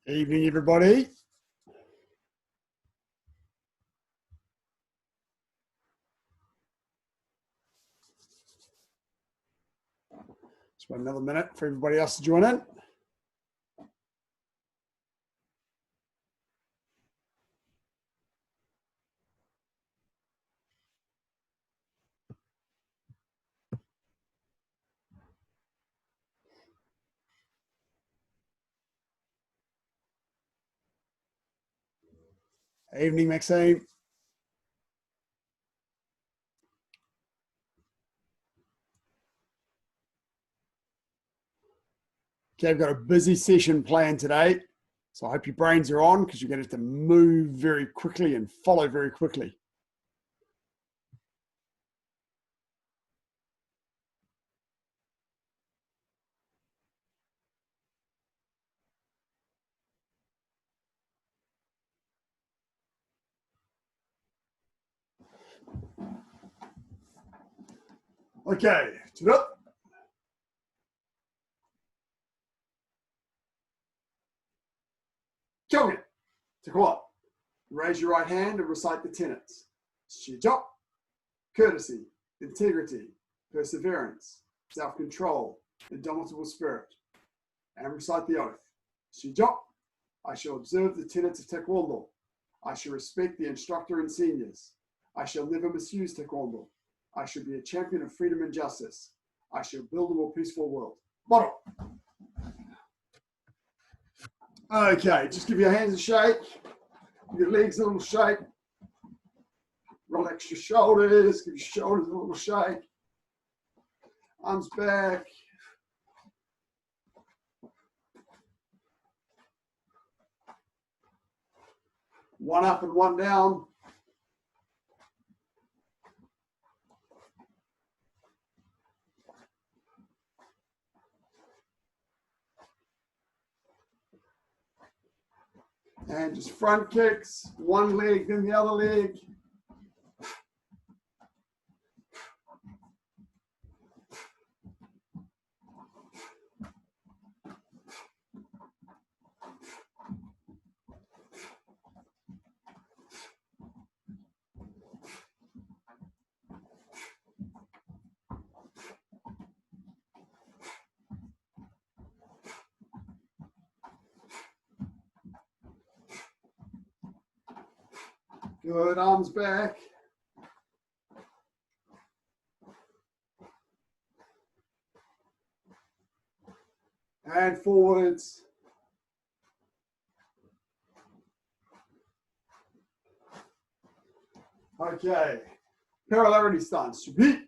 Evening, everybody. Just wait another minute for everybody else to join in. Evening, Maxine. Okay, I've got a busy session planned today, so I hope your brains are on because you're going to have to move very quickly and follow very quickly. Okay, sit up. Choke it. Take what? Raise your right hand and recite the tenets. Saju, courtesy, integrity, perseverance, self-control, indomitable spirit. And recite the oath. Saju, I shall observe the tenets of Taekwondo. I shall respect the instructor and seniors. I shall never misuse Taekwondo. I shall be a champion of freedom and justice. I shall build a more peaceful world. Bottom. Okay, just give your hands a shake. Give your legs a little shake. Relax your shoulders. Give your shoulders a little shake. Arms back. One up and one down. And just front kicks, one leg, then the other leg. Good, arms back. And forwards. Okay, parallelity stance. Repeat.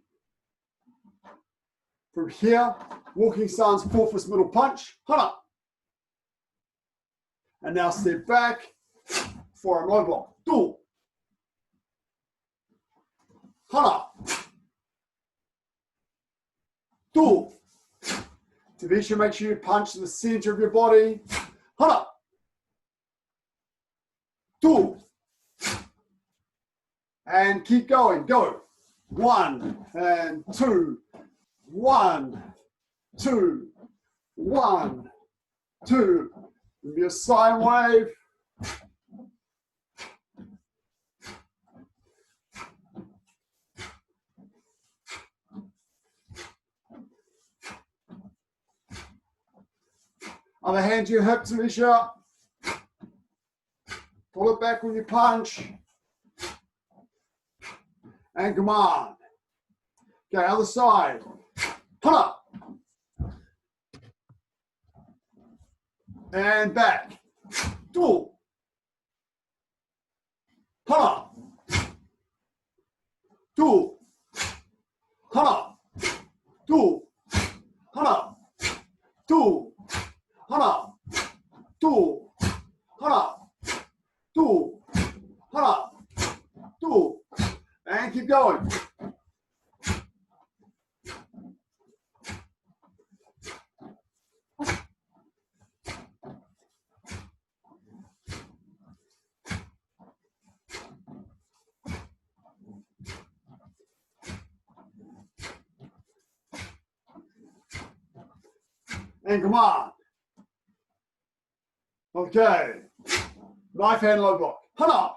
From here, walking stance, 4-fist middle punch. Hana. And now step back for a low block. Do. Hana. Do. Tavisha, make sure you punch to the center of your body. Hana. Do. And keep going. Go. 1 and 2. 1, 2, 1, 2. Give me a sine wave. Other hand to your hip, Tavisha. Pull it back when you punch. And come on. Okay, other side. Hana. And back. Do. Hana. Do. Hana. Do. Hana. Do. Hana. Do. Hana. Do. Hana. Do. And keep going. And come on. Okay. Knife hand low block. Hana.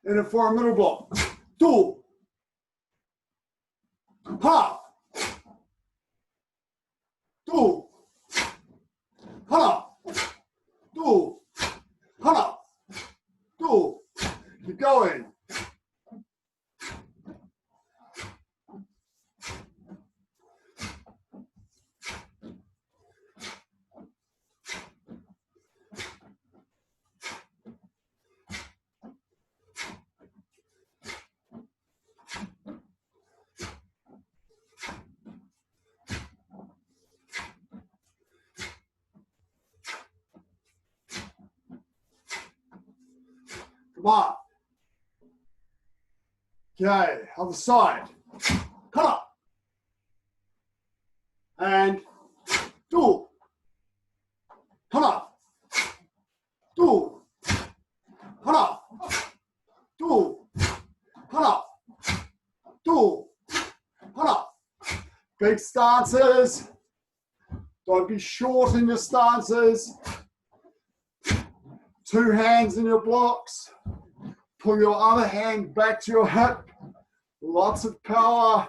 In a forearm middle block. Do. Ha. Do. Hana. Do. Hana. Do. Keep going. Come on. Okay, other side. Come on. And do. Come on. Do. Come on. Do. Come on. Do. Come on. Big stances. Don't be short in your stances. 2 hands in your blocks. Pull your other hand back to your hip. Lots of power.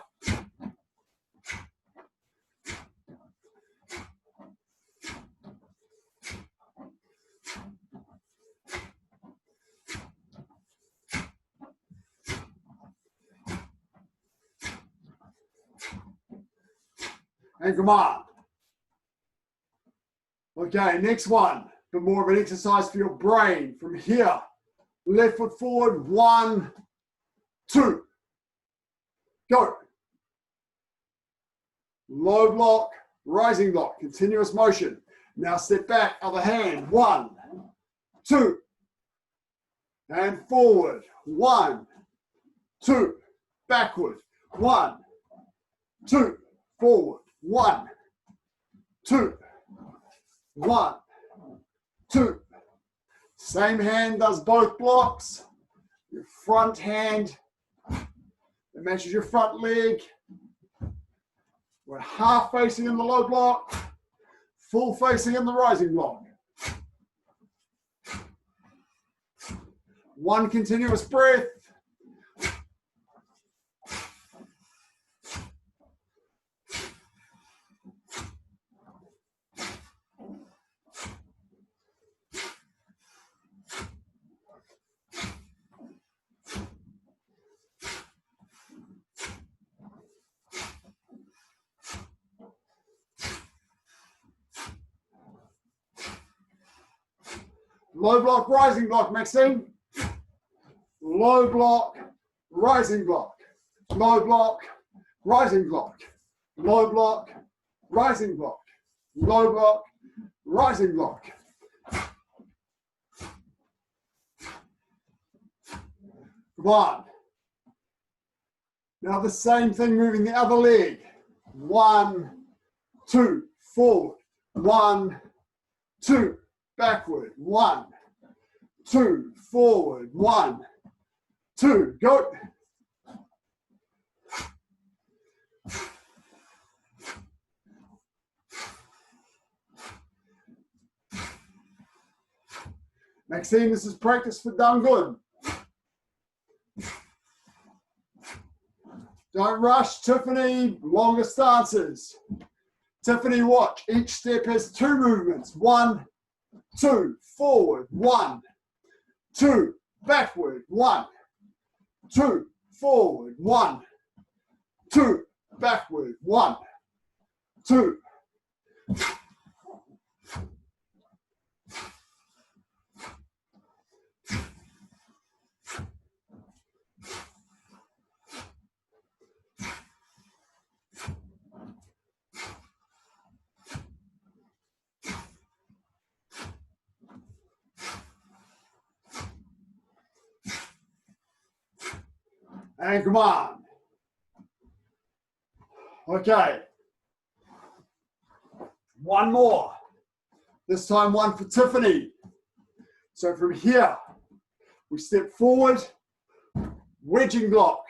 And come on. Okay, next one. But more of an exercise for your brain. From here, left foot forward, 1, 2. Go. Low block, rising block, continuous motion. Now step back, other hand, 1, 2. And forward, 1, 2. Backward, 1, 2. Forward, 1, 2. 1, 2. Same hand does both blocks. Your front hand, it matches your front leg. We're half facing in the low block, full facing in the rising block. 1 continuous breath. Low block, rising block, Maxine. Low block, rising block. Low block, rising block. Low block, rising block. Low block, rising block. Come on. Now the same thing moving the other leg. 1, 2, forward. 1, 2, backward. 1, 2, forward. 1, 2, go. Maxine, this is practice for done good. Don't rush, Tiffany, longer stances. Tiffany, watch. Each step has 2 movements. 1, 2, forward. 1, 2, backward. 1, 2, forward. 1, 2, backward. 1, 2. And come on. Okay. 1 more. This time 1 for Tiffany. So from here, we step forward, wedging block.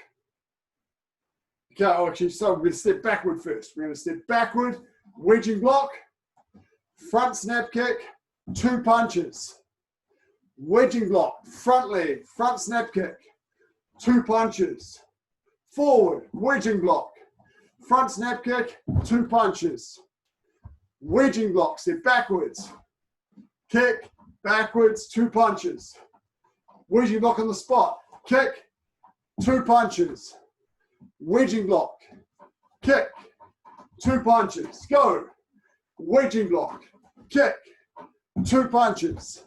Okay, actually, so we're going to step backward first. We're going to step backward, wedging block, front snap kick, 2 punches. Wedging block, front leg, front snap kick, 2 punches. Forward, wedging block, front snap kick, 2 punches. Wedging block, step backwards, kick, backwards, 2 punches. Wedging block on the spot, kick, 2 punches. Wedging block, kick, 2 punches. Go. Wedging block, kick, 2 punches.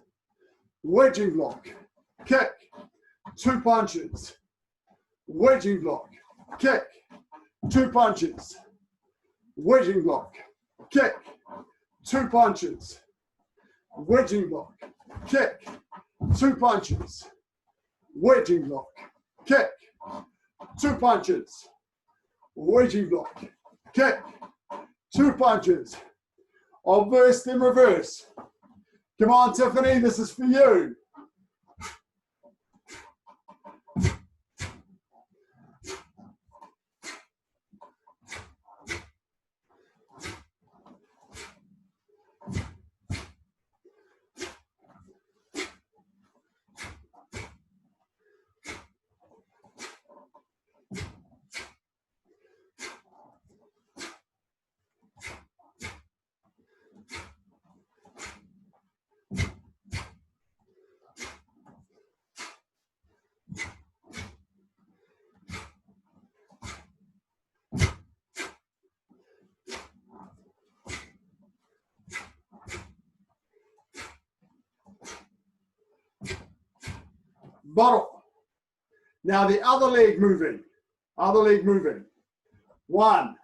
Wedging block, kick, 2 punches. Wedging block, kick, 2 punches. Wedging block, kick, 2 punches. Wedging block, kick, 2 punches. Wedging block, kick, 2 punches. Wedging block, kick, 2 punches. Obverse then reverse. Come on, Tiffany, this is for you. Bottle. Now the other leg moving. Other leg moving. 1,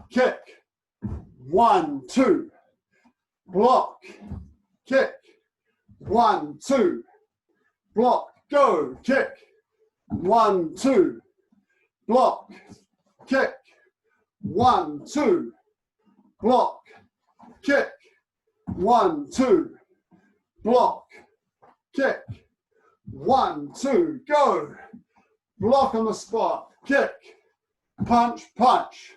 kick. 1, 2. Block. Kick. 1, 2. Block. Go. Kick. 1, 2. Block. Kick. 1, 2. Block. Kick. 1, 2. Block. Kick. 1, 2, go. Block on the spot, kick. Punch, punch.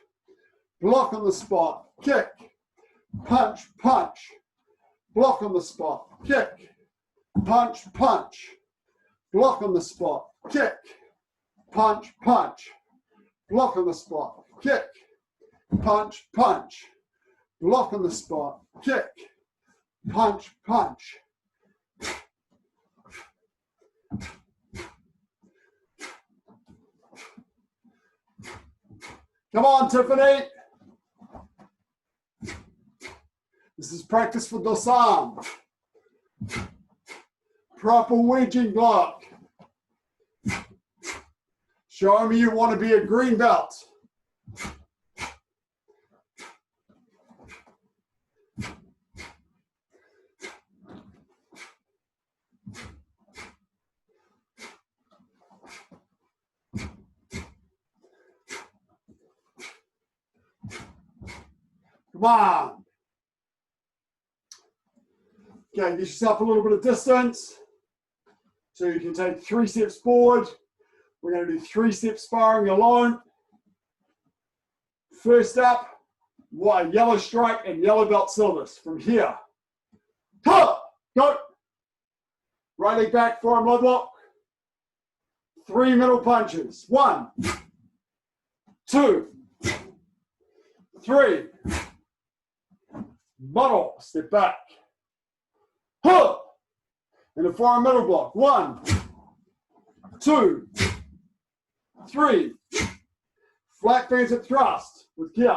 Block on the spot, kick. Punch, punch. Block on the spot, kick. Punch, punch. Block on the spot, kick. Punch, punch. Block on the spot, kick. Punch, punch. Block on the spot, kick. Punch, punch. Come on, Tiffany. This is practice for Dosan. Proper wedging block. Show me you want to be a green belt. Come on. Okay, get yourself a little bit of distance. So you can take 3 steps forward. We're going to do 3-step sparring alone. First up, yellow strike and yellow belt silvers from here. Go. Right leg back, forearm low block. 3 middle punches. 1, 2, 3. Bottle, step back. And a forearm middle block. 1, 2, 3. Flat fence at thrust with kick.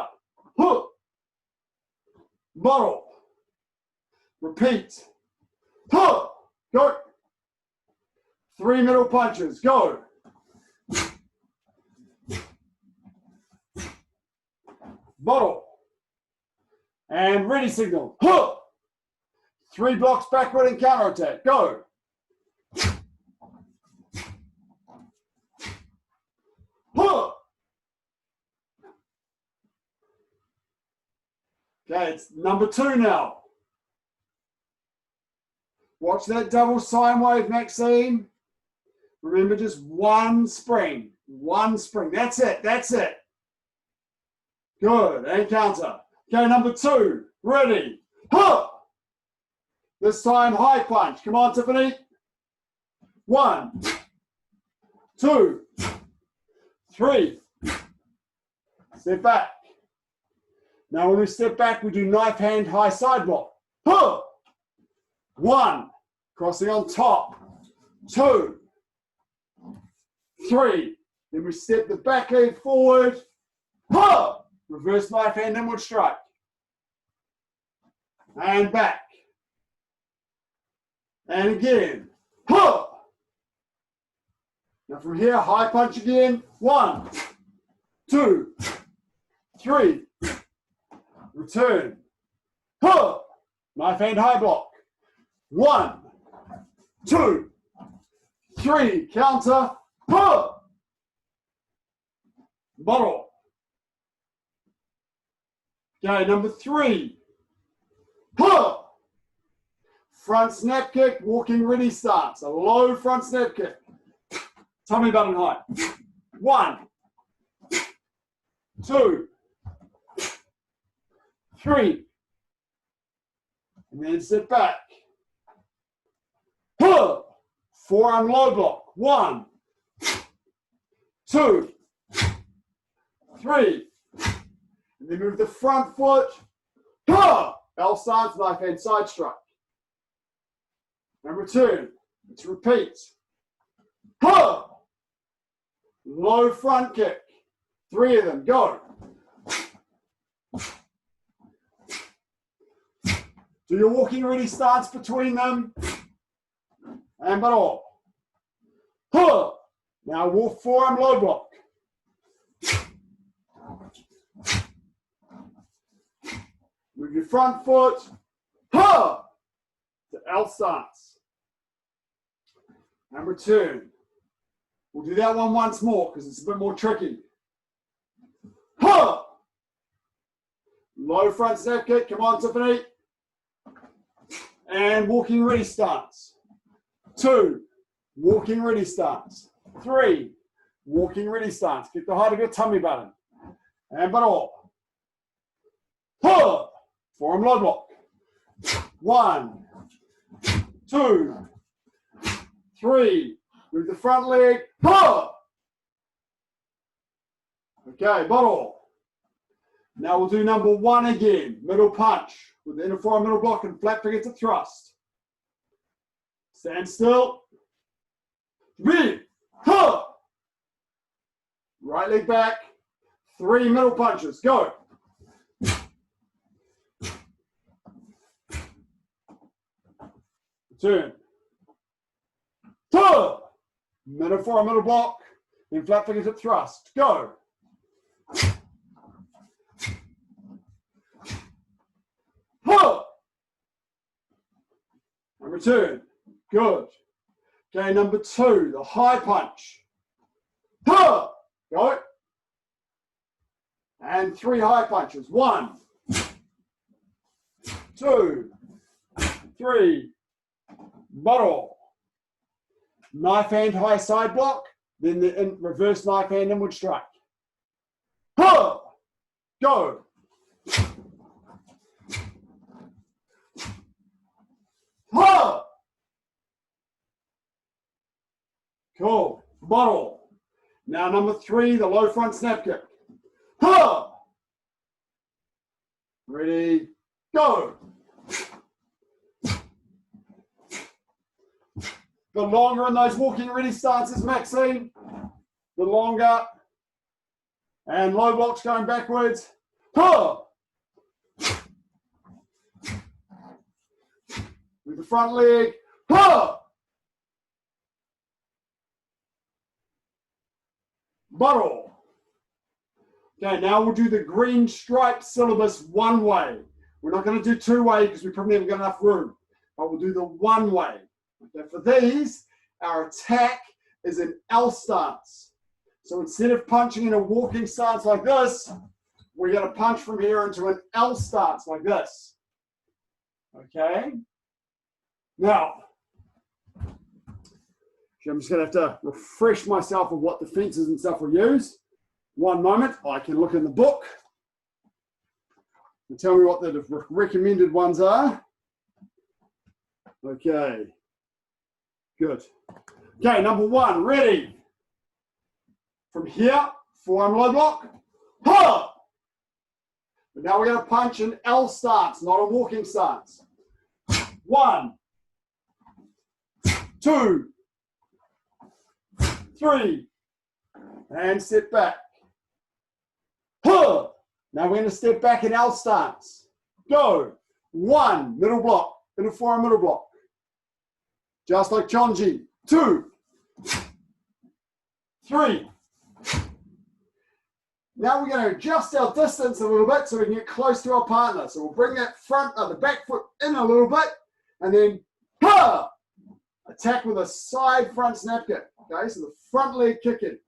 Bottle. Repeat. Go. 3 middle punches. Go. Bottle. And ready signal. 3 blocks backward and counter attack. Go. Okay, it's number 2 now. Watch that double sine wave, Maxine. Remember, just 1 spring. 1 spring. That's it. That's it. Good. And counter. Okay, number 2. Ready. This time, high punch. Come on, Tiffany. 1, 2, 3. Step back. Now, when we step back, we do knife hand high side block. 1, crossing on top. 2, 3. Then we step the back leg forward. Reverse knife hand inward strike. And back. And again. Now from here, high punch again. 1, 2, 3. Return. Knife hand high block. 1, 2, 3. Counter. Bottle. Okay, number 3. Front snap kick, walking ready stance. A low front snap kick. Tummy button high. 1, 2, 3. And then sit back. Forearm low block. 1, 2, 3. And then move the front foot. L stance, knife hand side strike. And return. Let's repeat. Low front kick. 3 of them. Go. Do your walking ready stance between them. And but all. Now walk forearm low block. Move your front foot. To L stance. And return. We'll do that one once more because it's a bit more tricky. Low front snap kick. Come on, Tiffany. And walking ready stance. 2. Walking ready stance. 3. Walking ready stance. Get the height of your tummy button. And but all. Forearm low block. 1, 2, 3. Move the front leg. Okay, bottle. Now we'll do number 1 again. Middle punch with the inner forearm middle block and flat figure to thrust. Stand still. 3. Right leg back. 3 middle punches. Go. Turn. 2. Middle forearm, middle block. Then flat figure to thrust. Go. And return. Good. Okay, number 2, the high punch. Go. And 3 high punches. 1, 2, 3. Bottle. Knife hand high side block. Then the reverse knife hand inward strike. Go. Cool. Bottle. Now number 3, the low front snap kick. Ready, go. The longer in those walking ready stances, Maxine, the longer. And low blocks going backwards. With the front leg. Bottle. Okay, now we'll do the green stripe syllabus one way. We're not going to do 2-way because we probably haven't got enough room, but we'll do the 1-way. Okay, for these, our attack is an L stance. So instead of punching in a walking stance like this, we're going to punch from here into an L stance like this. Okay? Now, I'm just going to have to refresh myself of what defenses and stuff we use. One moment, I can look in the book and tell me what the recommended ones are. Okay. Good. Okay, number one, ready. From here, forearm low block. Ha! But now we're going to punch an L stance, not a walking stance. 1, 2, 3, and step back. Ha! Now we're going to step back in L stance. Go. 1, middle block, in a forearm middle block. Just like Chonji. 2, 3. Now we're going to adjust our distance a little bit so we can get close to our partner. So we'll bring that the back foot in a little bit, and then ha! Attack with a side front snap kick. Okay, so the front leg kick in,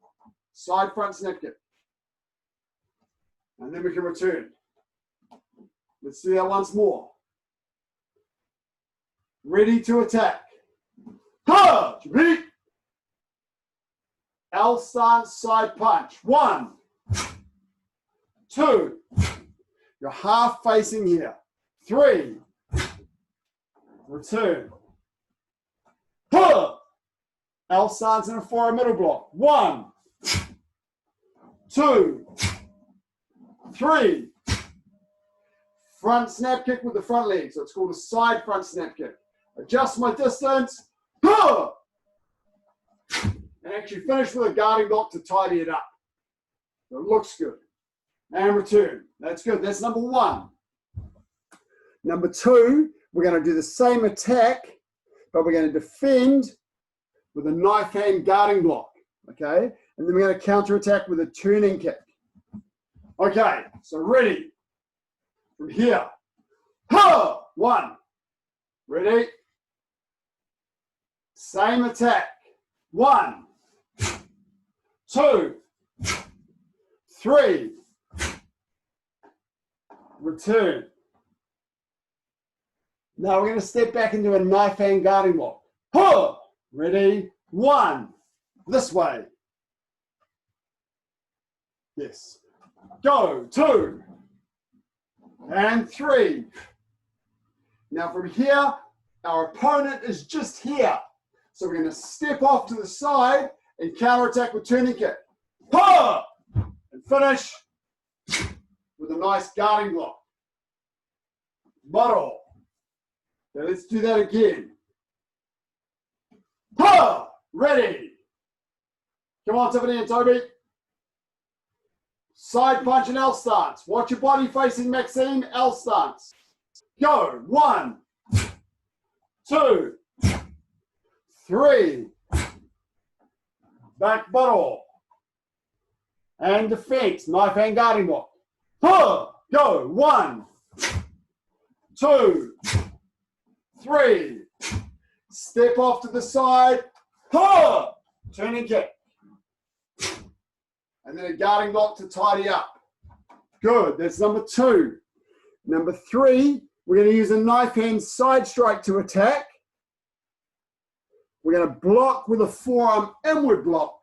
side front snap kick. And then we can return. Let's do that once more. Ready to attack. Ha! Ready? L stance side punch. 1, 2. You're half facing here. 3. Return. Ha! L stance in a forearm middle block. 1, 2, 3. Front snap kick with the front leg. So it's called a side front snap kick. Adjust my distance. Ha! And actually finish with a guarding block to tidy it up. So it looks good. And return. That's good. That's number one. Number two, we're going to do the same attack, but we're going to defend with a knife hand guarding block. Okay? And then we're going to counter attack with a turning kick. Okay, so ready. From here. Ha! 1. Ready? Same attack. 1, 2, 3. Return. Now we're going to step back into a knife hand guarding block. Ha! Ready? 1. This way. Yes. Go. 2. And 3. Now from here, our opponent is just here. So we're going to step off to the side and counterattack with turning kick. Ha! And finish with a nice guarding block. Bottle. Now let's do that again. Ha! Ready. Come on, Tiffany and Toby. Side punch and L stance. Watch your body facing Maxime. L stance. Go. 1, 2, 3. Back bottle. And defense. Knife hand guarding block. Ha! Go. 1, 2, 3. Step off to the side. Ha! Turning kick. And then a guarding block to tidy up. Good. That's number 2. Number 3, we're going to use a knife hand side strike to attack. We're going to block with a forearm inward block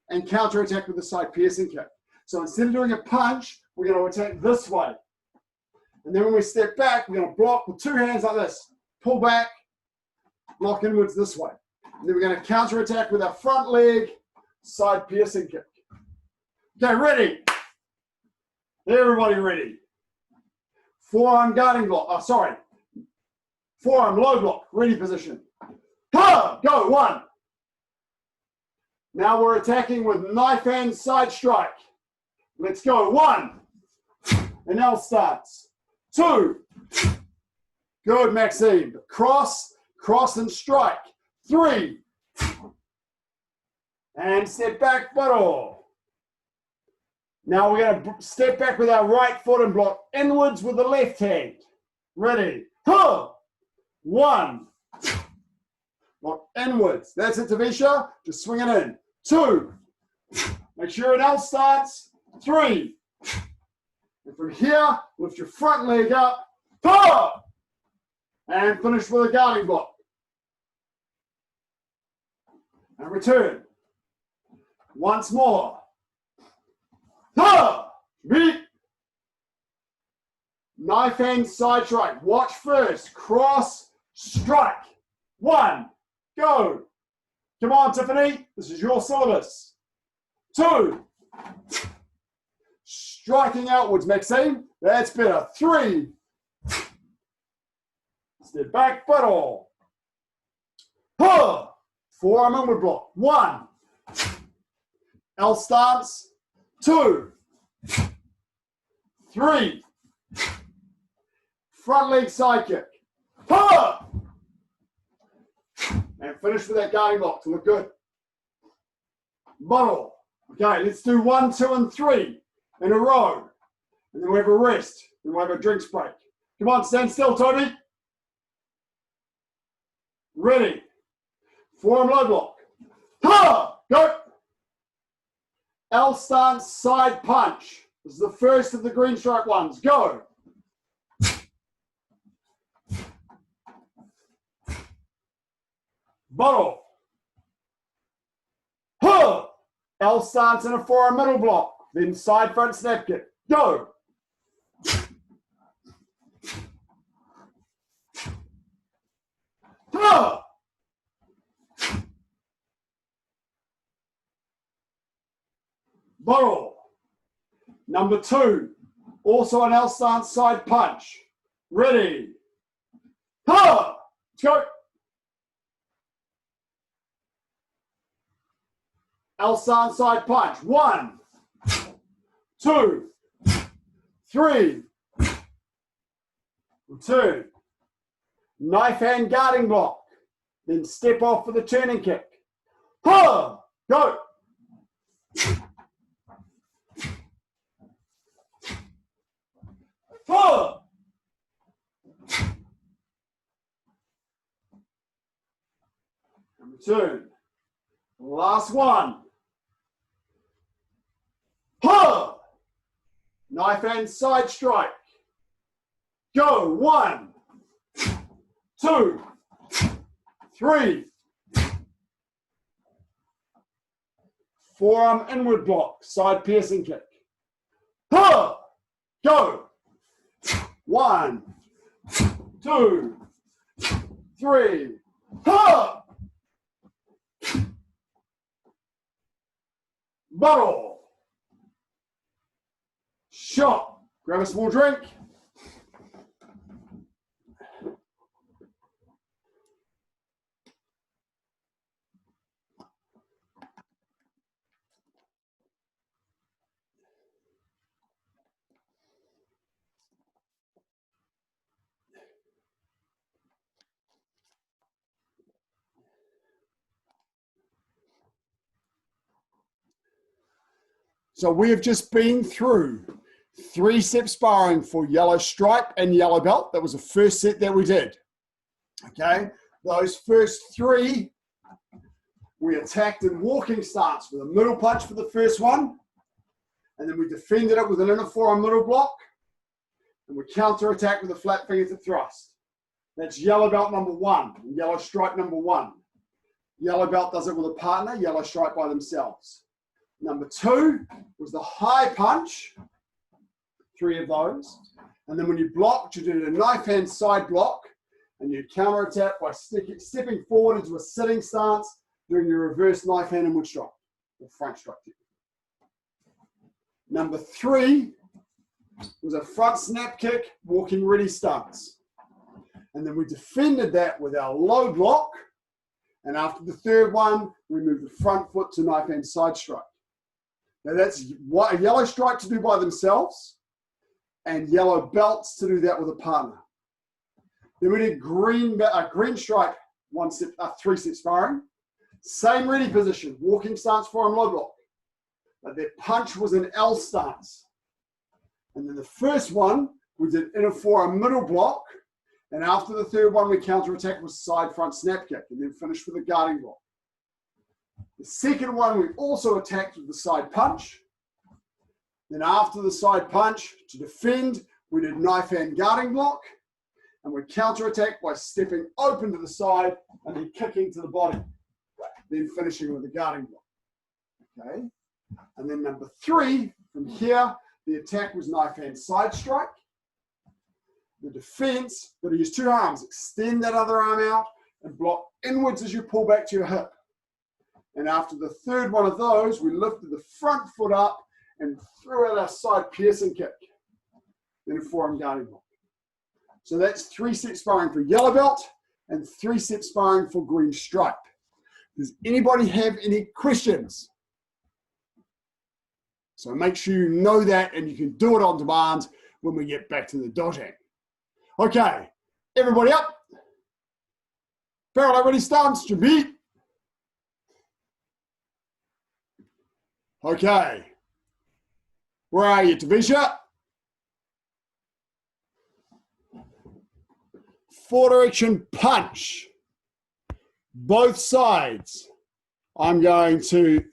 and counter attack with a side piercing kick. So instead of doing a punch, we're going to attack this way. And then when we step back, we're going to block with 2 hands like this. Pull back, block inwards this way. And then we're going to counter attack with our front leg, side piercing kick. Okay, ready? Everybody ready? Forearm guarding block. Forearm low block. Ready position. Ha! Go. 1. Now we're attacking with knife hand side strike. Let's go. 1. And now starts. 2. Good, Maxime. Cross, and strike. 3. And step back, bottle. Now we're going to step back with our right foot and block inwards with the left hand. Ready? Huh! 1. Block inwards. That's it, Tavisha. Just swing it in. 2. Make sure it L starts. 3. And from here, lift your front leg up. Huh! And finish with a guarding block. And return. Once more. Ha! Beat. Knife hand side strike. Watch first. Cross, strike. 1, go. Come on, Tiffany, this is your syllabus. 2, striking outwards, Maxine, that's better. 3, step back, foot all. Forearm inward block. 1, L stance. 2, 3, front leg side kick. And finish with that guarding block to look good. Bottle. Okay, let's do 1, 2, and 3 in a row. And then we have a rest. Then we'll have a drinks break. Come on, stand still, Tony. Ready. Forearm low block. Go. L stance side punch. This is the first of the green stripe ones. Go. Bottle. L stance in a forearm middle block. Then side front snap kick. Go. Bottle. Number 2, also an L stance side punch. Ready. Let's go. L stance side punch. 1, 2, 3. Return. Knife hand guarding block. Then step off for the turning kick. Go. And return. Last one. Knife hand side strike. Go. 1, 2, 3. Forearm inward block, side piercing kick. Go. 1, 2, 3. Bottle. Shot. Grab a small drink. So we have just been through 3-step sparring for yellow stripe and yellow belt. That was the first set that we did. Okay, those first 3, we attacked in walking stance with a middle punch for the first one, and then we defended it with an inner forearm middle block, and we counter attack with a flat fingertip thrust. That's yellow belt number 1 and yellow stripe number 1. Yellow belt does it with a partner, yellow stripe by themselves. Number 2 was the high punch, 3 of those. And then when you blocked, you did a knife hand side block, and you counter attack by stepping forward into a sitting stance, doing your reverse knife hand inward strike, or front strike. Number 3 was a front snap kick, walking ready stance. And then we defended that with our low block. And after the third one, we moved the front foot to knife hand side strike. Now that's a yellow stripe to do by themselves and yellow belts to do that with a partner. Then we did green stripe, 3-step sparring. Same ready position, walking stance, forearm low block. But their punch was an L stance. And then the first one, we did inner forearm middle block. And after the third one, we counter attack with side front snap kick and then finished with a guarding block. The second one, we also attacked with the side punch. Then after the side punch, to defend, we did knife hand guarding block. And we counter attack by stepping open to the side and then kicking to the body. Then finishing with a guarding block. Okay. And then number 3, from here, the attack was knife hand side strike. The defense, got to use 2 arms. Extend that other arm out and block inwards as you pull back to your hip. And after the third one of those, we lifted the front foot up and threw out our side piercing kick. Then a forearm guarding block. So that's 3-set sparring for yellow belt and 3-set sparring for green stripe. Does anybody have any questions? So make sure you know that and you can do it on demand when we get back to the dojang. Okay, everybody up. Parallel ready stance, Jabit. Okay. Where are you, Tavisha? 4-direction punch. Both sides. I'm going to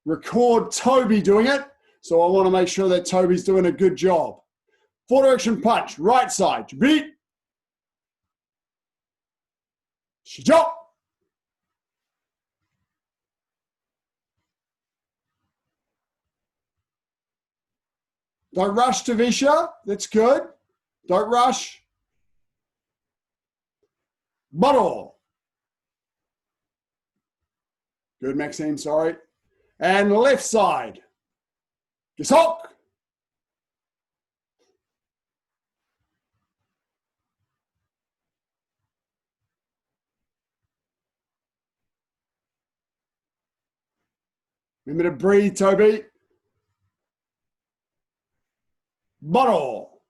record Toby doing it, so I want to make sure that Toby's doing a good job. 4-direction punch, right side. Beat. Shijok. Don't rush, Tavisha. That's good. Don't rush. Bottle. Good, Maxime, sorry. And left side. Gisok. Remember to breathe, Toby. Bottle.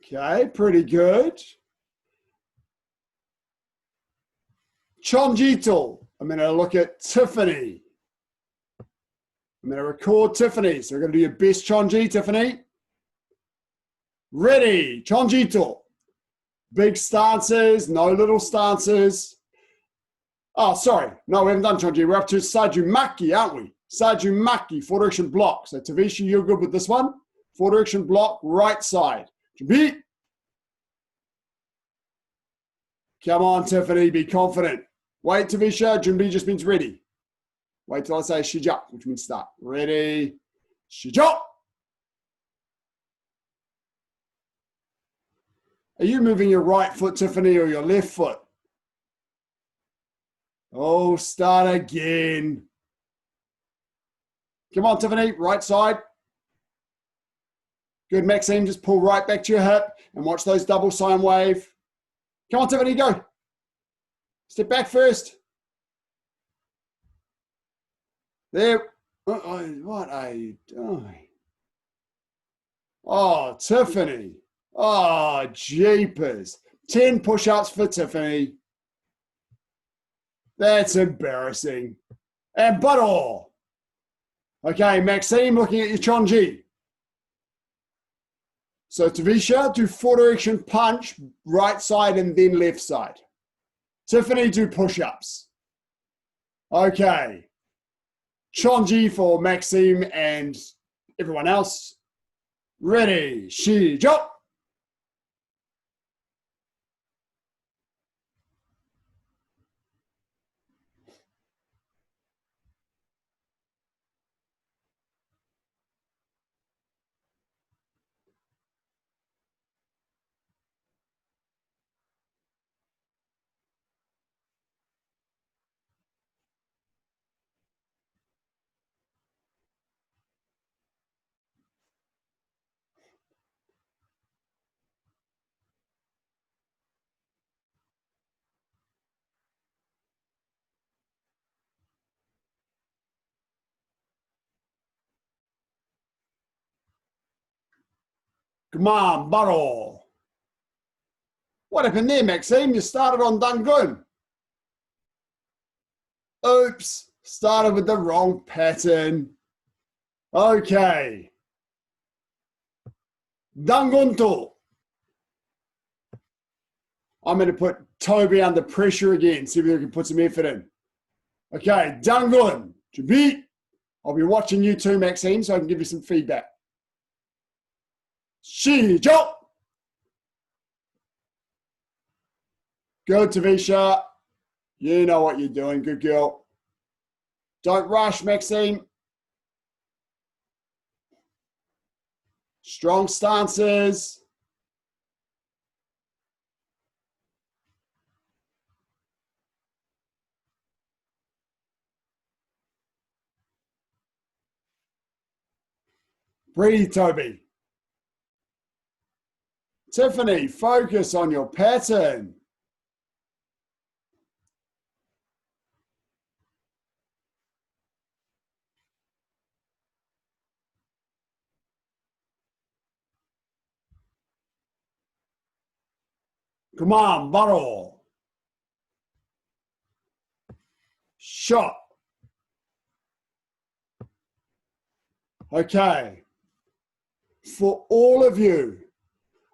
Okay, pretty good. Chonjito. I'm going to look at Tiffany. I'm going to record Tiffany. So we're going to do your best Chonji, Tiffany. Ready. Chonjito. Big stances, no little stances. Oh, sorry. No, we haven't done Chonji. We're up to saju makgi, aren't we? Saju makgi, 4-direction block. So Tavisha, you're good with this one. 4-direction block, right side. Jumbi. Come on, Tiffany, be confident. Wait, Tavisha, Jumbi just means ready. Wait till I say shijak, which means start. Ready, shijak. Are you moving your right foot, Tiffany, or your left foot? Oh, start again. Come on, Tiffany, right side. Good, Maxime, just pull right back to your hip and watch those double sine wave. Come on, Tiffany, go. Step back first. There. What are you doing? Oh, Tiffany. Oh, jeepers. 10 push-ups for Tiffany. That's embarrassing. And butter. Okay, Maxime, looking at your Chonji. So Tavisha, do 4-direction punch, right side and then left side. Tiffany, do push-ups. Okay. Chonji for Maxime and everyone else. Ready, shijok. Come on, bottle. What happened there, Maxime? You started on Dangun. Oops, started with the wrong pattern. Okay. Dangunto. I'm going to put Toby under pressure again, see if we can put some effort in. Okay, Dangun. Jabit. I'll be watching you too, Maxime, so I can give you some feedback. Shijok. Good, Tavisha. You know what you're doing. Good girl. Don't rush, Maxime. Strong stances. Breathe, Toby. Tiffany, focus on your pattern. Come on, bottle. Shot. Okay. For all of you,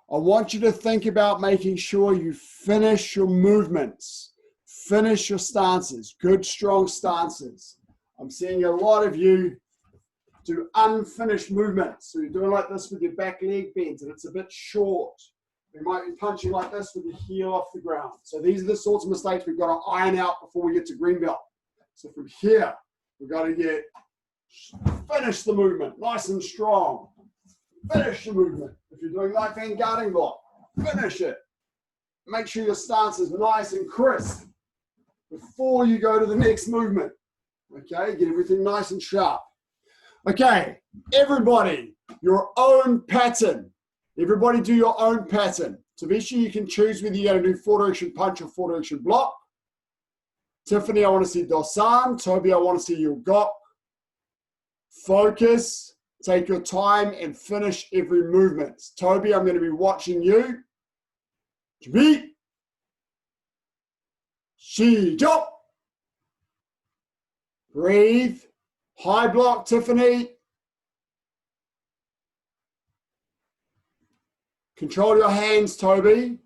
I want you to think about making sure you finish your movements, finish your stances, good, strong stances. I'm seeing a lot of you do unfinished movements. So you're doing like this with your back leg bent and it's a bit short. You might be punching like this with your heel off the ground. So these are the sorts of mistakes we've got to iron out before we get to green belt. So from here, we've got to finish the movement nice and strong. Finish the movement. If you're doing left hand guarding block, finish it. Make sure your stance is nice and crisp before you go to the next movement. Okay, get everything nice and sharp. Okay, everybody, your own pattern. Everybody do your own pattern. Tavisha, you can choose whether you're going to do 4-direction punch or 4-direction block. Tiffany, I want to see Dosan. Toby, I want to see your gok. Focus. Take your time and finish every movement. Toby, I'm going to be watching you. Jirugi. Saju. Breathe. High block, Tiffany. Control your hands, Toby.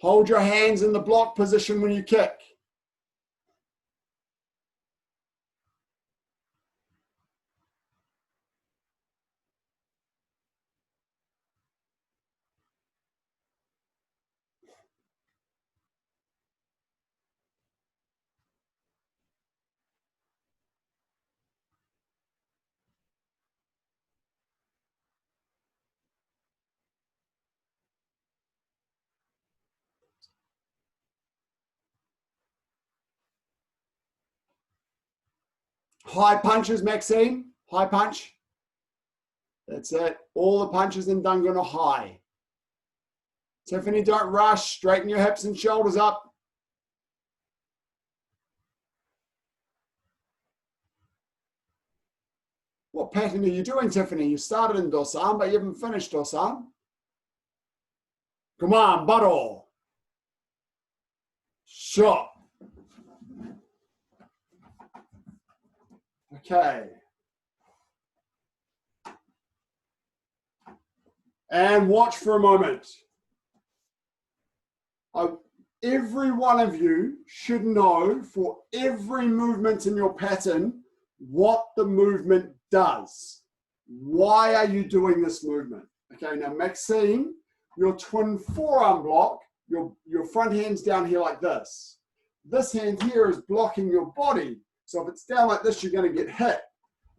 Hold your hands in the block position when you kick. High punches, Maxine. High punch. That's it. All the punches in Dungan are high. Tiffany, don't rush. Straighten your hips and shoulders up. What pattern are you doing, Tiffany? You started in Dosan, but you haven't finished Dosan. Come on, bottle. Shot. Okay. And watch for a moment. Every one of you should know for every movement in your pattern what the movement does. Why are you doing this movement? Okay, now Maxine, your twin forearm block, your front hand's down here like this. This hand here is blocking your body. So if it's down like this, you're going to get hit.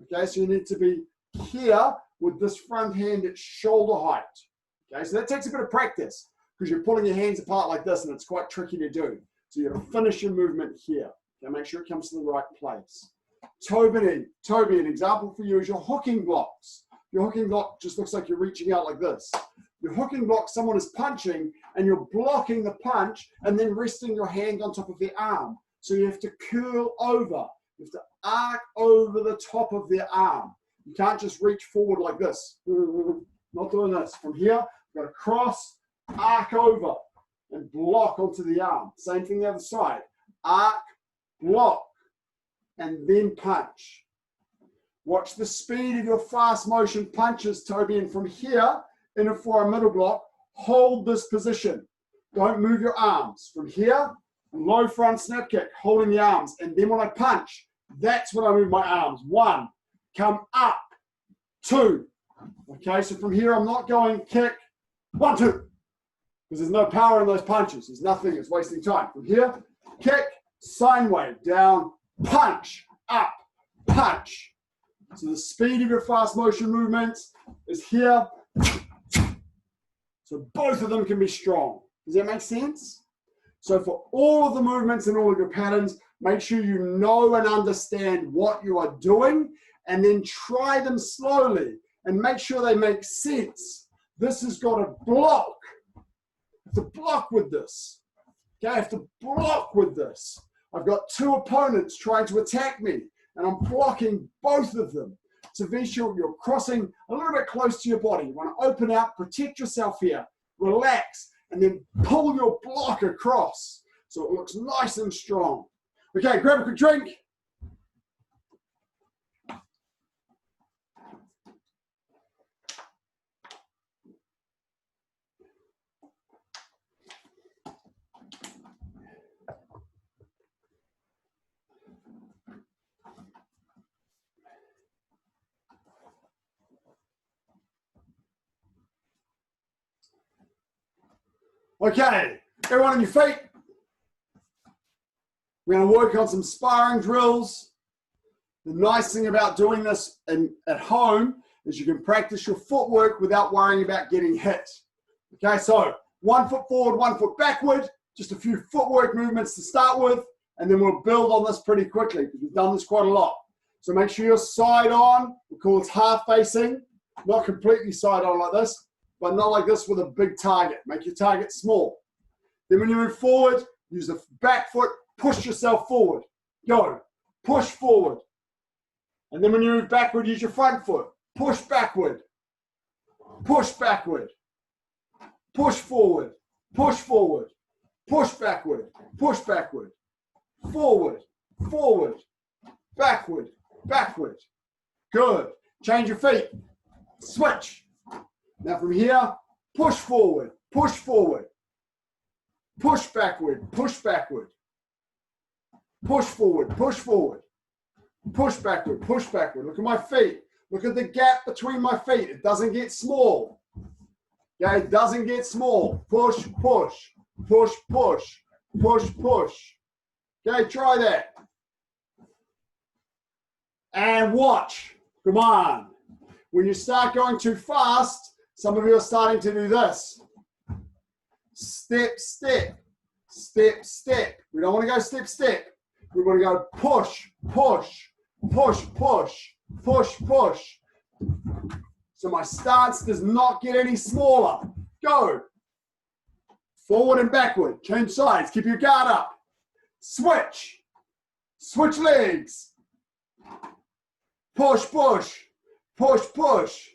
Okay, so you need to be here with this front hand at shoulder height. Okay, so that takes a bit of practice because you're pulling your hands apart like this and it's quite tricky to do. So you have to finish your movement here. Okay, make sure it comes to the right place. Toby, an example for you is your hooking blocks. Your hooking block just looks like you're reaching out like this. Your hooking block, someone is punching and you're blocking the punch and then resting your hand on top of their arm. So you have to curl over. You have to arc over the top of their arm. You can't just reach forward like this. Not doing this. From here, you've got to cross, arc over, and block onto the arm. Same thing the other side. Arc, block, and then punch. Watch the speed of your fast motion punches, Toby. And from here, in a forearm middle block, hold this position. Don't move your arms. From here, low front snap kick, holding the arms. And then when I punch, that's when I move my arms. 1, come up. 2. Okay, so from here, I'm not going kick. 1, 2. Because there's no power in those punches. There's nothing. It's wasting time. From here, kick, sine wave, down, punch, up, punch. So the speed of your fast motion movements is here. So both of them can be strong. Does that make sense? So for all of the movements and all of your patterns, make sure you know and understand what you are doing and then try them slowly and make sure they make sense. This has got to block. I have to block with this. Okay, I have to block with this. I've got two opponents trying to attack me, and I'm blocking both of them. So be sure you're crossing a little bit close to your body. You want to open out, protect yourself here, relax, and then pull your block across so it looks nice and strong. Okay, grab a quick drink. Okay, everyone on your feet. We're going to work on some sparring drills. The nice thing about doing this at home is you can practice your footwork without worrying about getting hit. Okay, so 1 foot forward, 1 foot backward, just a few footwork movements to start with, and then we'll build on this pretty quickly because we've done this quite a lot. So make sure you're side on. We call it half facing, not completely side on like this, but not like this with a big target. Make your target small. Then when you move forward, use the back foot, push yourself forward. Go, push forward. And then when you move backward, use your front foot. Push backward, push backward, push forward, push forward, push backward, push backward, forward, forward, backward, backward. Good. Change your feet. Switch. Now from here, push forward, push forward, push backward, push backward, push forward, push forward, push backward, push backward. Look at my feet. Look at the gap between my feet. It doesn't get small. Okay, it doesn't get small. Push, push, push, push, push, push. Okay, try that. And watch. Come on. When you start going too fast, some of you are starting to do this. Step, step, step, step. We don't want to go step, step. We want to go push, push, push, push, push, push. So my stance does not get any smaller. Go. Forward and backward. Change sides. Keep your guard up. Switch. Switch legs. Push, push, push, push.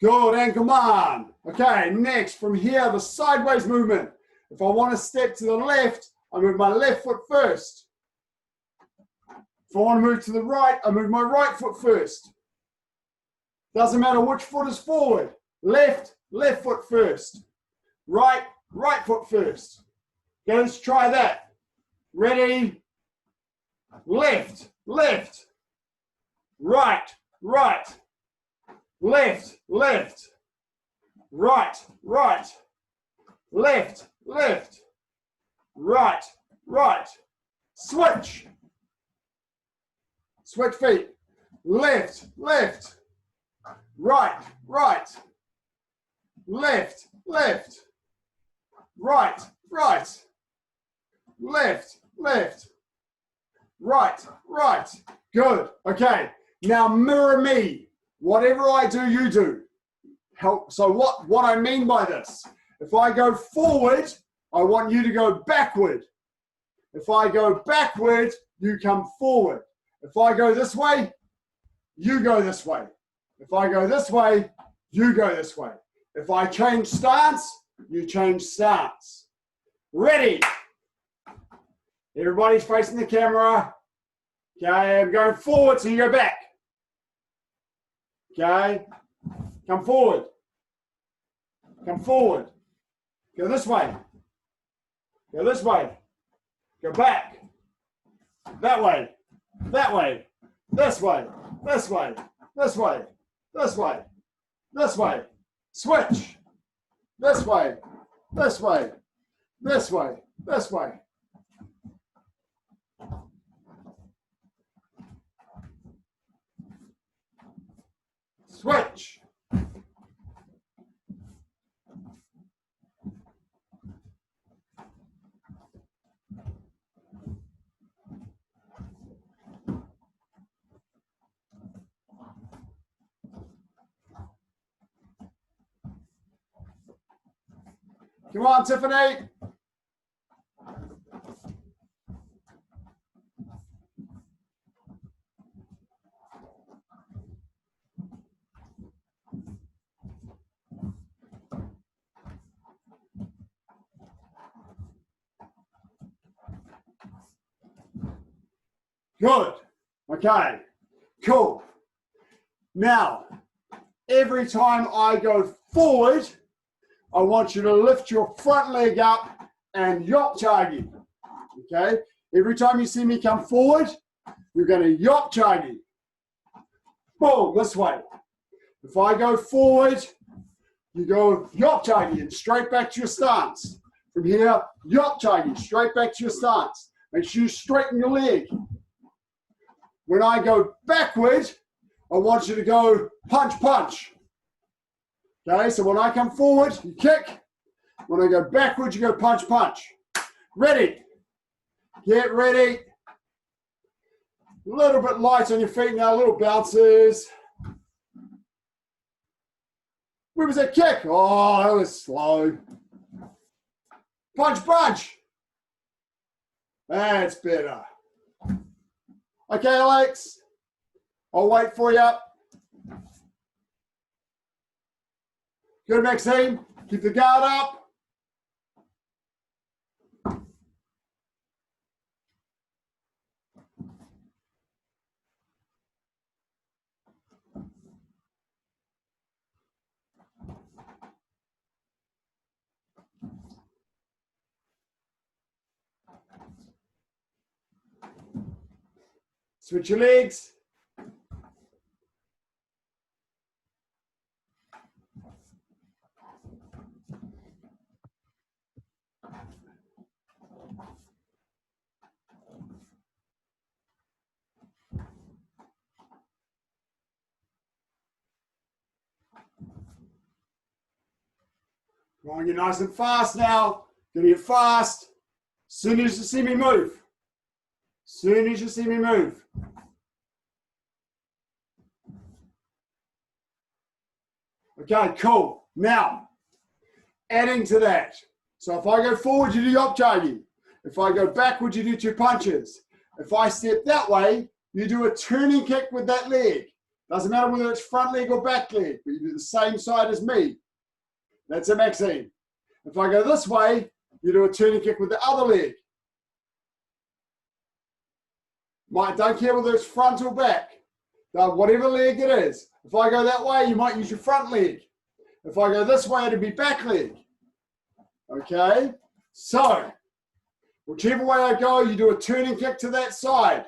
Good, and come on. Okay, next, from here, the sideways movement. If I want to step to the left, I move my left foot first. If I want to move to the right, I move my right foot first. Doesn't matter which foot is forward. Left, left foot first. Right, right foot first. Okay, let's try that. Ready? Left, left. Right, right. Left, left. Right, right. Left, left. Right, right. Switch. Switch feet. Left, left. Right, right. Left, left. Right, right. Left, left. Right, right. Good. Okay. Now mirror me. Whatever I do, you do. So what I mean by this, if I go forward, I want you to go backward. If I go backward, you come forward. If I go this way, you go this way. If I go this way, you go this way. If I change stance, you change stance. Ready? Everybody's facing the camera. Okay, I'm going forward, so you go back. Okay, come forward. Come forward. Go this way. Go this way. Go back. That way. That way. This way. This way. This way. This way. This way. Switch. This way. This way. This way. This way. Switch. Come on, Tiffany. Good. Okay, cool. Now, every time I go forward, I want you to lift your front leg up and yop chagi. Okay? Every time you see me come forward, you're going to yop chagi. Boom, this way. If I go forward, you go yop chagi and straight back to your stance. From here, yop chagi, straight back to your stance. Make sure you straighten your leg. When I go backward, I want you to go punch, punch. Okay, so when I come forward, you kick. When I go backwards, you go punch, punch. Ready. Get ready. A little bit light on your feet now, little bounces. Where was that kick? Oh, that was slow. Punch, punch. That's better. Okay, Alex. I'll wait for you. Good, Maxine. Keep the guard up. Switch your legs. Come on, get nice and fast now. Gonna get fast. Soon as you see me move. Soon as you see me move. Okay, cool. Now, adding to that. So if I go forward, you do yop chagi. If I go backward, you do two punches. If I step that way, you do a turning kick with that leg. Doesn't matter whether it's front leg or back leg, but you do the same side as me. That's a Maxine. If I go this way, you do a turning kick with the other leg. Don't care whether it's front or back. Whatever leg it is. If I go that way, you might use your front leg. If I go this way, it'll be back leg. Okay? So, whichever way I go, you do a turning kick to that side.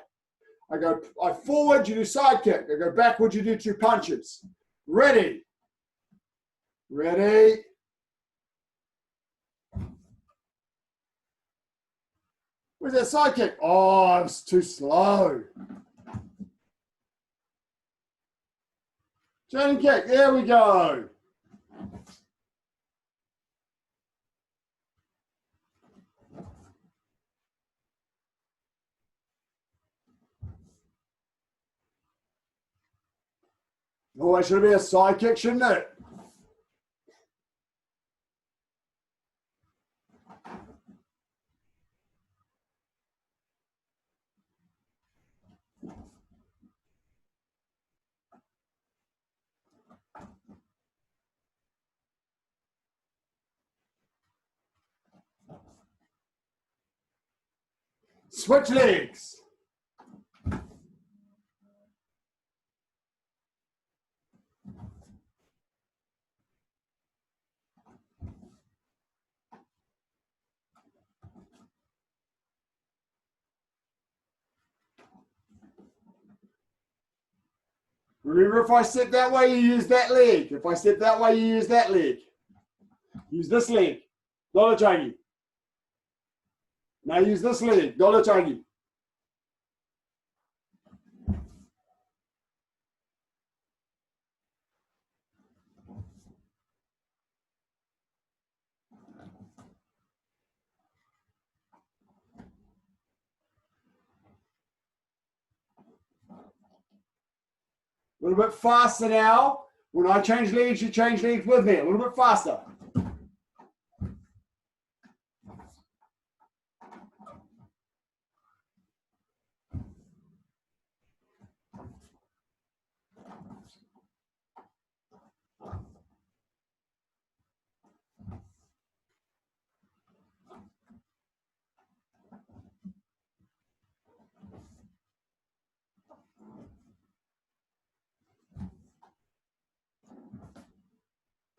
I forward, you do side kick. I go backward, you do two punches. Ready. Ready. Where's that side kick? Oh, it's too slow. Turning kick, there we go. Oh, that should be a side kick, shouldn't it? Switch legs. Remember, if I step that way, you use that leg. If I step that way, you use that leg. Use this leg. Dollar changi. Now use this leg. Dollar changi. A little bit faster now. When I change legs, you change legs with me. A little bit faster.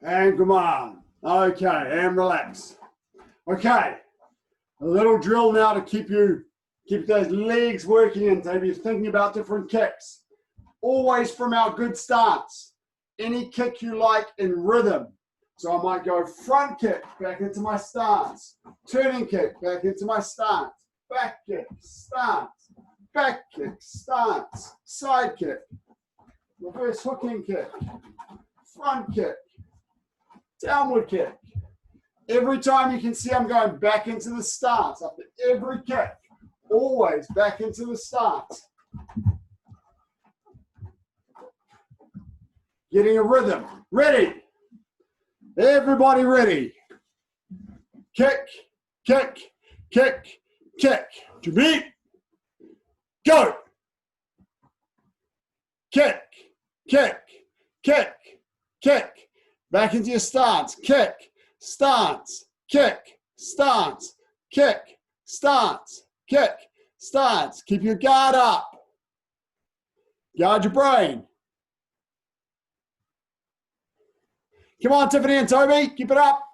And come on. Okay, and relax. Okay, a little drill now to keep those legs working and maybe thinking about different kicks. Always from our good stance. Any kick you like in rhythm. So I might go front kick, back into my stance. Turning kick, back into my stance. Back kick, stance. Back kick, stance. Side kick. Reverse hooking kick. Front kick. Downward kick. Every time you can see I'm going back into the stance. After every kick, always back into the stance. Getting a rhythm. Ready. Everybody ready. Kick, kick, kick, kick. To beat. Go. Kick, kick, kick, kick. Back into your stance. Kick, stance, kick, stance, kick, stance, kick, stance. Keep your guard up. Guard your brain. Come on, Tiffany and Toby, keep it up.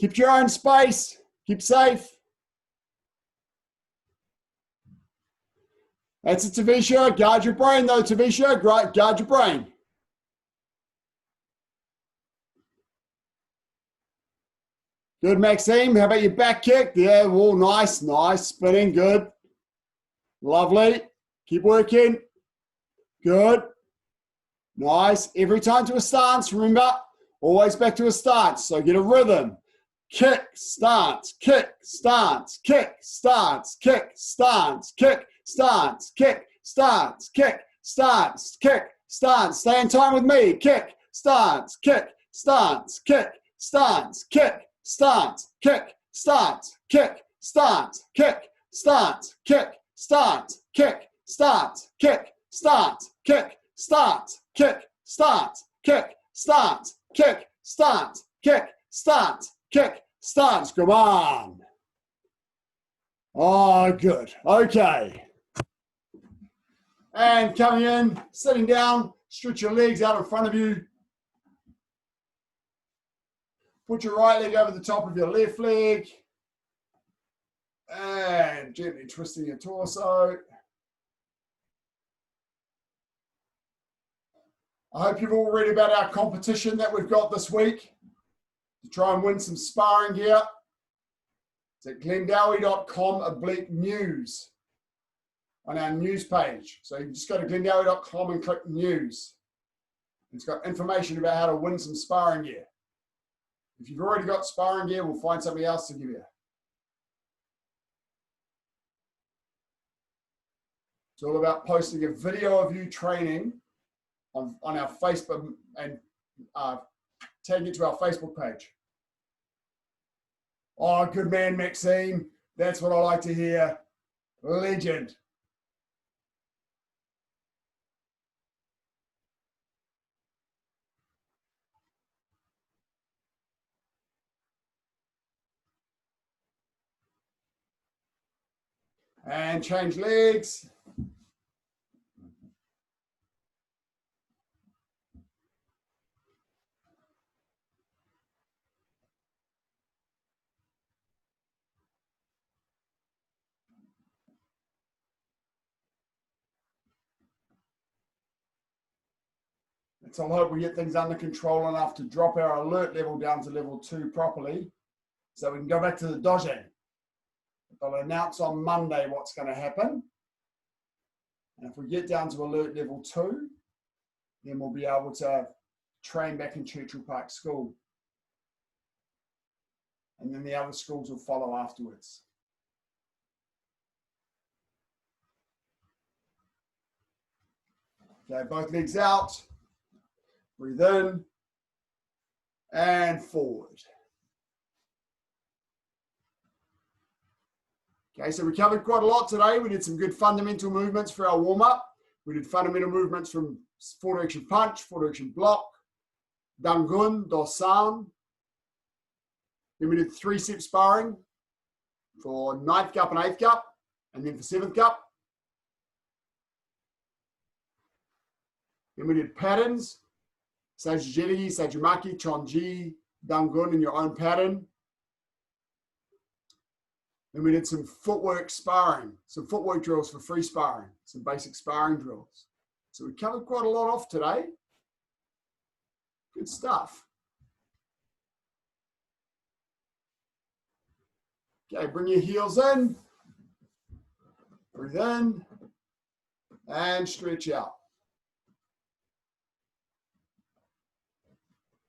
Keep your own space. Keep safe. That's it, Tavisha. Guard your brain, though, Tavisha. Guard your brain. Good, Maxime. How about your back kick? Yeah, oh, nice, nice. Spinning, good. Lovely. Keep working. Good. Nice. Every time to a stance, remember. Always back to a stance, so get a rhythm. Kick, stance, kick, stance, kick, stance, kick, stance, kick, stance, kick, stance, kick, stance, kick, stance. Stay in time with me. Kick, stance, kick, stance, kick, stance, kick, stance, kick, stance, kick, stance, kick, stance, kick, stance, kick, stance, kick, stance, kick, stance, kick, stance, kick, stance. Kick, stance, kick, stance, kick, stance. Come on. Oh, good. Okay. And coming in, sitting down, stretch your legs out in front of you. Put your right leg over the top of your left leg. And gently twisting your torso. I hope you've all read about our competition that we've got this week to try and win some sparring gear. It's at glendowie.com/news on our news page. So you can just go to glendowie.com and click news. It's got information about how to win some sparring gear. If you've already got sparring gear, we'll find something else to give you. It's all about posting a video of you training on our Facebook and tag it to our Facebook page. Oh, good man, Maxine. That's what I like to hear. Legend. And change legs. Let's all hope we get things under control enough to drop our alert level down to level 2 properly so we can go back to the dojo. They'll announce on Monday what's going to happen. And if we get down to alert level 2, then we'll be able to train back in Churchill Park School. And then the other schools will follow afterwards. Okay, both legs out. Breathe in and forward. Okay, so we covered quite a lot today. We did some good fundamental movements for our warm-up. We did fundamental movements from four-direction punch, four-direction block, dangun, dosan. Then we did 3-step sparring for 9th cup and 8th cup, and then for 7th cup. Then we did patterns saju jirugi, saju makgi, chonji, dangun in your own pattern. Then we did some footwork sparring, some footwork drills for free sparring, some basic sparring drills. So we covered quite a lot off today. Good stuff. Okay, bring your heels in, breathe in, and stretch out.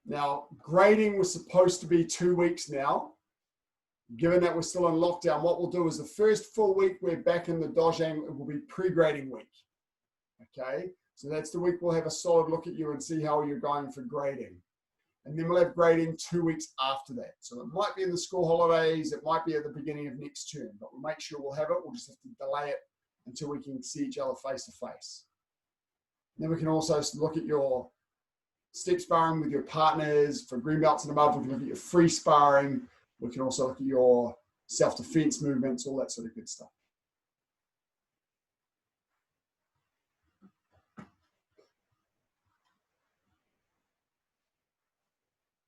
Now, grading was supposed to be 2 weeks now. Given that we're still in lockdown, what we'll do is the first full week we're back in the dojang, it will be pre-grading week. Okay, so that's the week we'll have a solid look at you and see how you're going for grading. And then we'll have grading 2 weeks after that. So it might be in the school holidays, it might be at the beginning of next term, but we'll make sure we'll have it. We'll just have to delay it until we can see each other face to face. Then we can also look at your step sparring with your partners for green belts and above. We can look at your free sparring. We can also look at your self-defense movements, all that sort of good stuff.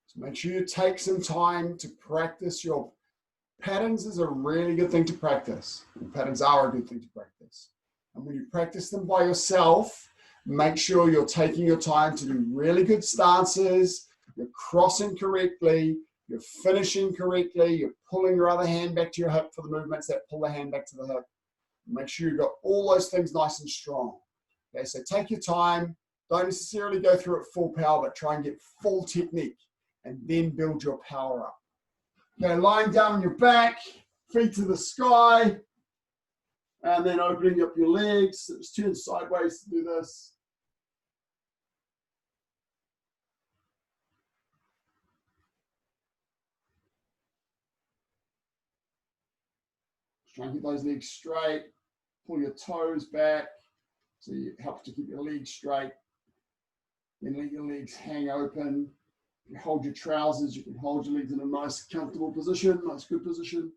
So make sure you take some time to practice your patterns. Is a really good thing to practice. Patterns are a good thing to practice. And when you practice them by yourself, make sure you're taking your time to do really good stances, you're crossing correctly, you're finishing correctly, you're pulling your other hand back to your hip for the movements that pull the hand back to the hip. Make sure you've got all those things nice and strong. Okay, so take your time. Don't necessarily go through it full power, but try and get full technique and then build your power up. Okay, lying down on your back, feet to the sky, and then opening up your legs. So just turn sideways to do this. Try and get those legs straight. Pull your toes back so it helps to keep your legs straight. Then let your legs hang open. You hold your trousers, you can hold your legs in a nice comfortable position, nice good position.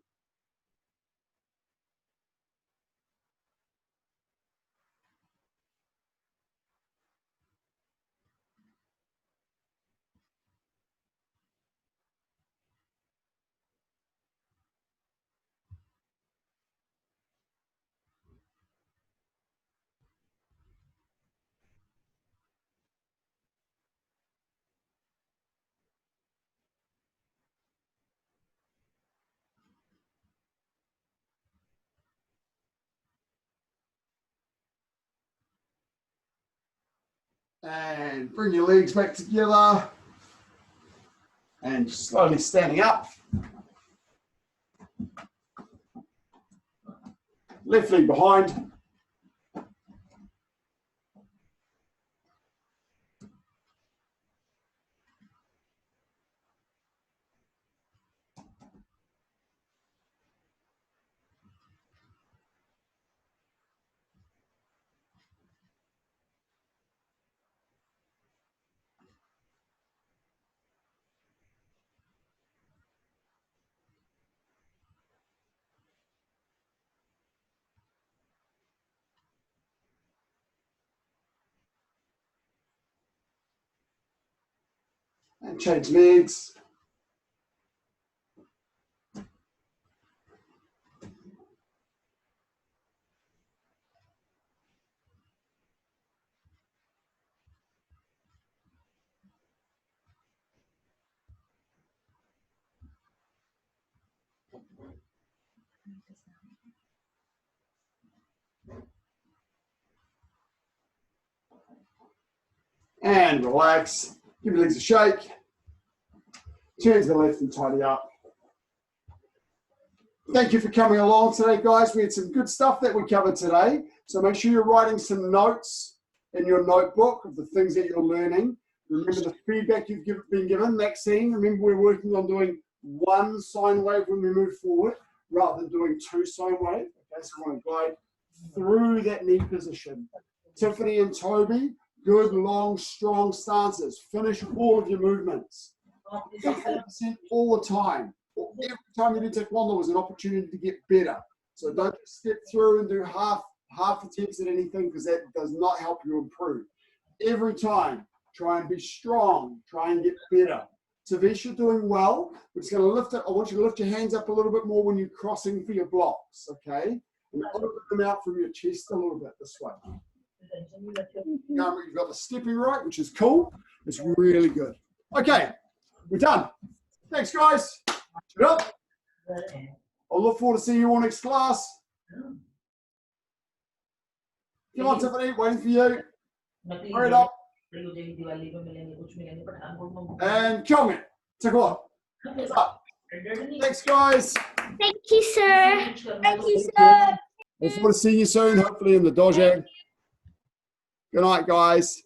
And bring your legs back together. And slowly standing up. Left leg behind. And change legs. And relax. Give your legs a shake. Turn to the left and tidy up. Thank you for coming along today, guys. We had some good stuff that we covered today. So make sure you're writing some notes in your notebook of the things that you're learning. Remember the feedback you've been given. Maxine, remember we're working on doing one sine wave when we move forward rather than doing two sine waves. Okay, so we want to glide through that knee position. Tiffany and Toby, good, long, strong stances. Finish all of your movements. 100% all the time. Every time you do taekwondo is an opportunity to get better. So don't step through and do half attempts at anything because that does not help you improve. Every time, Try and be strong. Try and get better. Tavish, you're doing well. We're just going to lift it. I want you to lift your hands up a little bit more when you're crossing for your blocks, okay? And open them out from your chest a little bit this way. You've got the stepping right, which is cool. It's really good. Okay, we're done. Thanks, guys. Shut up. I'll look forward to seeing you all next class. Come on, Tiffany, waiting for you. Hurry it up. And kill me. Take a look. Thanks, guys. Thank you, sir. Thank you, sir. Look forward to seeing you soon, hopefully in the dojo. Good night, guys.